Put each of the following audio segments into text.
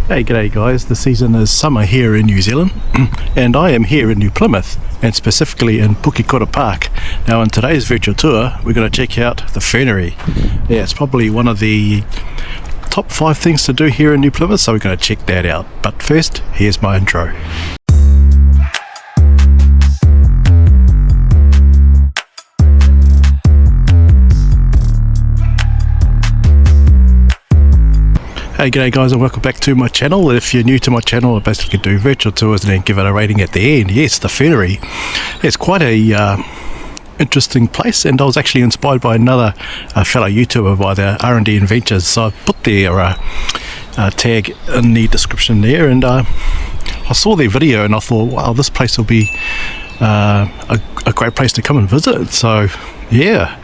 Hey, g'day guys, the season is summer here in New Zealand and I am here in New Plymouth and specifically in Pukekura Park. Now in today's virtual tour we're going to check out the fernery. Yeah, it's probably one of the top 5 things to do here in New Plymouth, so we're going to check that out. But first, here's my intro. Hey, g'day guys, and welcome back to my channel. If you're new to my channel, I basically do virtual tours and then give it a rating at the end. Yes, the fernery. It's quite a interesting place, and I was actually inspired by another fellow YouTuber by the R&D Adventures, so I put their tag in the description there, and I saw their video and I thought, wow, this place will be a great place to come and visit. So yeah,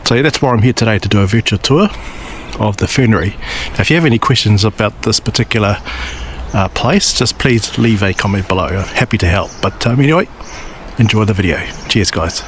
that's why I'm here today, to do a virtual tour of the fernery. Now, if you have any questions about this particular place, just please leave a comment below. I'm happy to help. But anyway, enjoy the video. Cheers guys.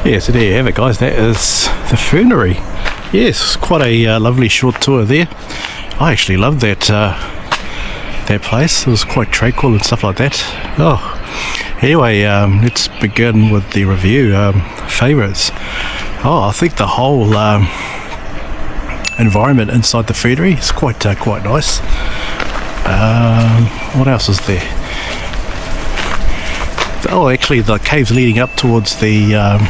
Yeah, so there you have it, guys. That is the fernery. Yes, quite a lovely short tour there. I actually loved that place. It was quite tranquil and stuff like that. Oh, anyway, let's begin with the review. Favourites. Oh, I think the whole environment inside the fernery is quite nice. What else is there? Oh, actually, the caves leading up towards the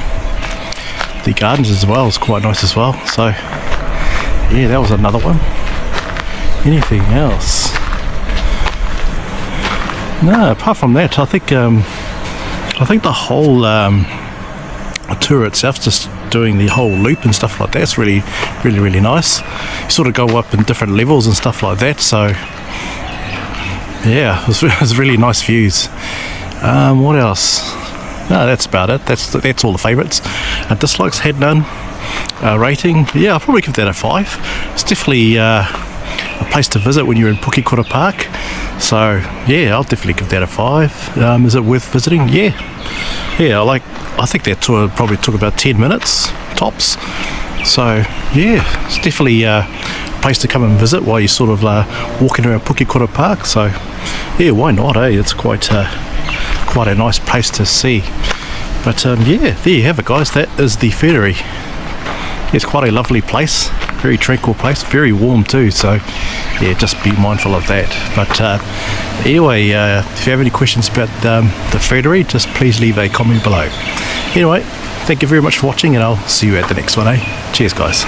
gardens as well is quite nice as well. So, yeah, that was another one. Anything else? No, apart from that, I think the whole tour itself, just doing the whole loop and stuff like that, is really nice. You sort of go up in different levels and stuff like that. So, yeah, it was really nice views. What else? No, that's about it. That's all the favourites. Dislikes, had none. Rating, yeah, I'll probably give that a 5. It's definitely a place to visit when you're in Pukekura Park. So yeah, I'll definitely give that a 5. Is it worth visiting? Yeah. I think that tour probably took about 10 minutes tops. So yeah, it's definitely a place to come and visit while you're sort of walking around Pukekura Park. So yeah, why not? It's quite a nice place to see. But yeah, there you have it, guys. That is the fernery. It's quite a lovely place, very tranquil place, very warm too, so yeah, just be mindful of that. But anyway, if you have any questions about the fernery, just please leave a comment below. Anyway, thank you very much for watching, and I'll see you at the next one. Cheers, guys.